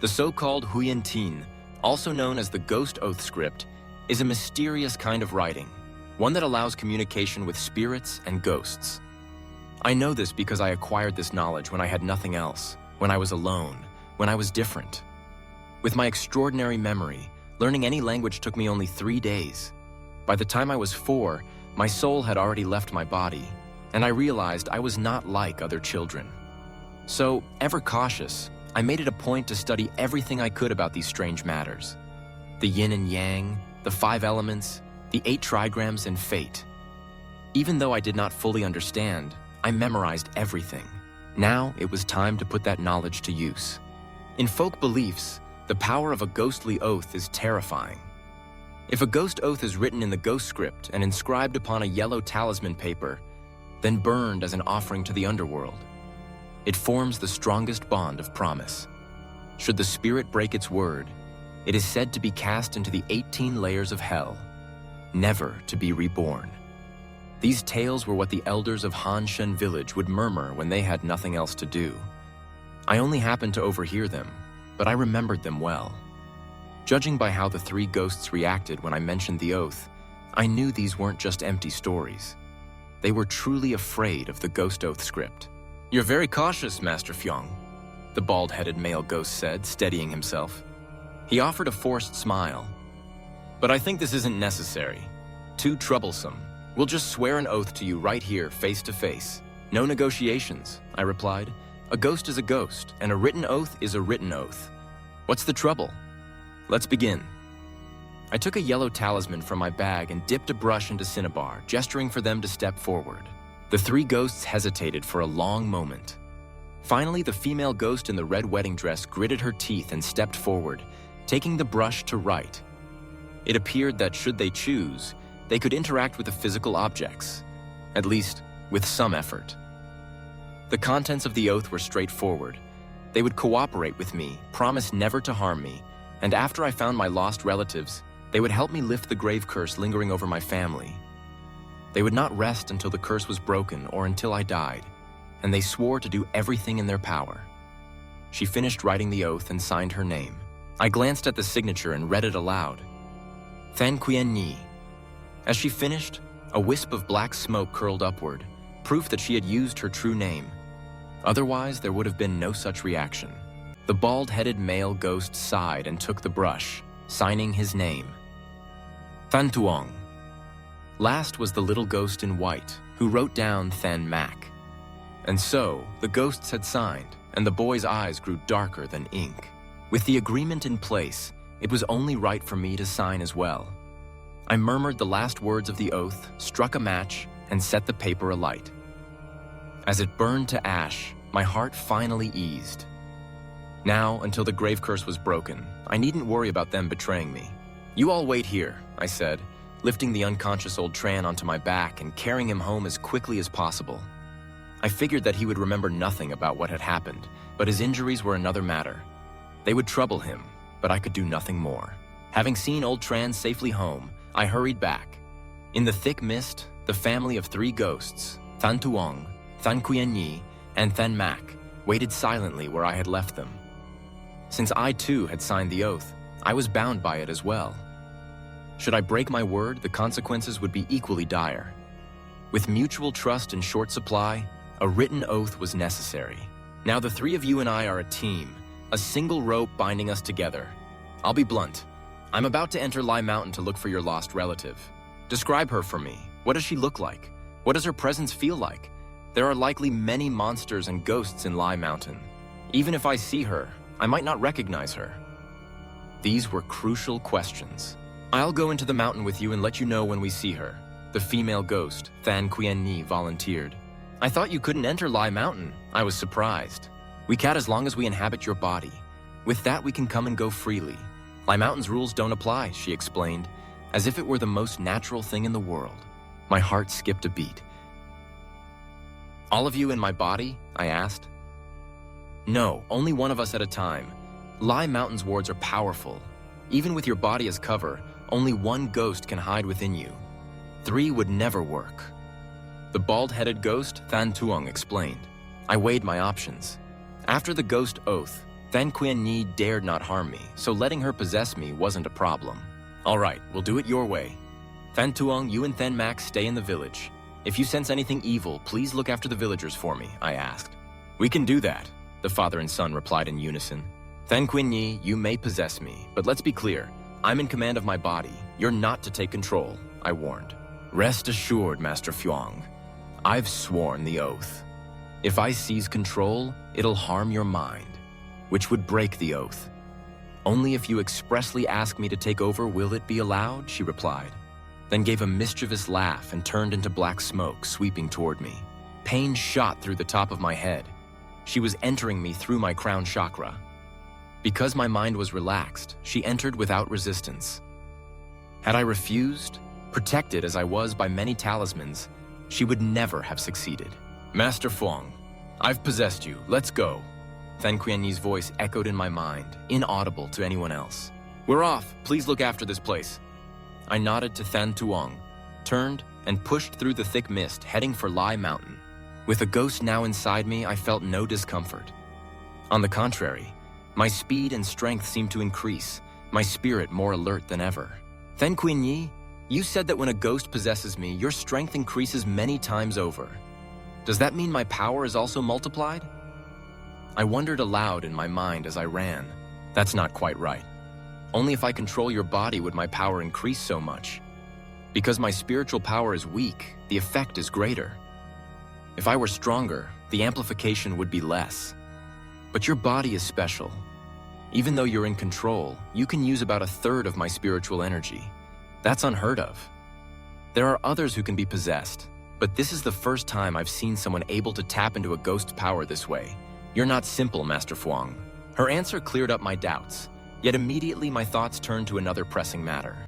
The so-called Huyen Tin, also known as the Ghost Oath script, is a mysterious kind of writing, one that allows communication with spirits and ghosts. I know this because I acquired this knowledge when I had nothing else, when I was alone, when I was different. With my extraordinary memory, learning any language took me only 3 days. By the time I was 4, my soul had already left my body, and I realized I was not like other children. So, ever cautious, I made it a point to study everything I could about these strange matters. The yin and yang, the 5 elements, the 8 trigrams, and fate. Even though I did not fully understand, I memorized everything. Now it was time to put that knowledge to use. In folk beliefs, the power of a ghostly oath is terrifying. If a ghost oath is written in the ghost script and inscribed upon a yellow talisman paper, then burned as an offering to the underworld, it forms the strongest bond of promise. Should the spirit break its word, it is said to be cast into the 18 layers of hell, never to be reborn. These tales were what the elders of Han Shen village would murmur when they had nothing else to do. I only happened to overhear them, but I remembered them well. Judging by how the 3 ghosts reacted when I mentioned the oath, I knew these weren't just empty stories. They were truly afraid of the ghost oath script. "You're very cautious, Master Fyong," the bald-headed male ghost said, steadying himself. He offered a forced smile. "But I think this isn't necessary. Too troublesome. We'll just swear an oath to you right here, face to face. No negotiations," I replied. "A ghost is a ghost, and a written oath is a written oath. What's the trouble? Let's begin." I took a yellow talisman from my bag and dipped a brush into cinnabar, gesturing for them to step forward. The 3 ghosts hesitated for a long moment. Finally, the female ghost in the red wedding dress gritted her teeth and stepped forward, taking the brush to write. It appeared that should they choose, they could interact with the physical objects, at least with some effort. The contents of the oath were straightforward. They would cooperate with me, promise never to harm me, and after I found my lost relatives, they would help me lift the grave curse lingering over my family. They would not rest until the curse was broken or until I died, and they swore to do everything in their power. She finished writing the oath and signed her name. I glanced at the signature and read it aloud. Than Quyen Nhi. As she finished, a wisp of black smoke curled upward, proof that she had used her true name. Otherwise, there would have been no such reaction. The bald-headed male ghost sighed and took the brush, signing his name. Than Tuong. Last was the little ghost in white, who wrote down Than Mac. And so, the ghosts had signed, and the boy's eyes grew darker than ink. With the agreement in place, it was only right for me to sign as well. I murmured the last words of the oath, struck a match, and set the paper alight. As it burned to ash, my heart finally eased. Now, until the grave curse was broken, I needn't worry about them betraying me. "You all wait here," I said, lifting the unconscious old Tran onto my back and carrying him home as quickly as possible. I figured that he would remember nothing about what had happened, but his injuries were another matter. They would trouble him, but I could do nothing more. Having seen old Tran safely home, I hurried back. In the thick mist, the family of 3 ghosts, Than Tuong, Than Quyen Nhi, and Than Mac, waited silently where I had left them. Since I too had signed the oath, I was bound by it as well. Should I break my word, the consequences would be equally dire. With mutual trust in short supply, a written oath was necessary. Now the 3 of you and I are a team, a single rope binding us together. I'll be blunt. I'm about to enter Lai Mountain to look for your lost relative. Describe her for me. What does she look like? What does her presence feel like? There are likely many monsters and ghosts in Lai Mountain. Even if I see her, I might not recognize her. These were crucial questions. "I'll go into the mountain with you and let you know when we see her," the female ghost, Than Quyen Nhi, volunteered. "I thought you couldn't enter Lai Mountain." I was surprised. "We can as long as we inhabit your body. With that, we can come and go freely. Lai Mountain's rules don't apply," she explained, as if it were the most natural thing in the world. My heart skipped a beat. "All of you in my body?" I asked. "No, only one of us at a time. Lai Mountain's wards are powerful. Even with your body as cover, only one ghost can hide within you. 3 would never work." The bald-headed ghost, Than Tuong, explained. I weighed my options. After the ghost oath, Fan Qianyi dared not harm me, so letting her possess me wasn't a problem. All right, we'll do it your way. Fan Tuong, you and Fan Max stay in the village. If you sense anything evil, please look after the villagers for me, I asked. We can do that, the father and son replied in unison. Fan Qianyi, you may possess me, but let's be clear. I'm in command of my body. You're not to take control, I warned. Rest assured, Master Fuang. I've sworn the oath. If I seize control, it'll harm your mind, which would break the oath. Only if you expressly ask me to take over will it be allowed, she replied, then gave a mischievous laugh and turned into black smoke sweeping toward me. Pain shot through the top of my head. She was entering me through my crown chakra. Because my mind was relaxed, she entered without resistance. Had I refused, protected as I was by many talismans, she would never have succeeded. Master Fuang, I've possessed you, let's go. Fan Qianyi's voice echoed in my mind, inaudible to anyone else. We're off, please look after this place. I nodded to Fan Tuong, turned, and pushed through the thick mist, heading for Lai Mountain. With a ghost now inside me, I felt no discomfort. On the contrary, my speed and strength seemed to increase, my spirit more alert than ever. Fan Qianyi, you said that when a ghost possesses me, your strength increases many times over. Does that mean my power is also multiplied? I wondered aloud in my mind as I ran. That's not quite right. Only if I control your body would my power increase so much. Because my spiritual power is weak, the effect is greater. If I were stronger, the amplification would be less. But your body is special. Even though you're in control, you can use about 1/3 of my spiritual energy. That's unheard of. There are others who can be possessed, but this is the first time I've seen someone able to tap into a ghost's power this way. You're not simple, Master Fuang. Her answer cleared up my doubts, yet immediately my thoughts turned to another pressing matter.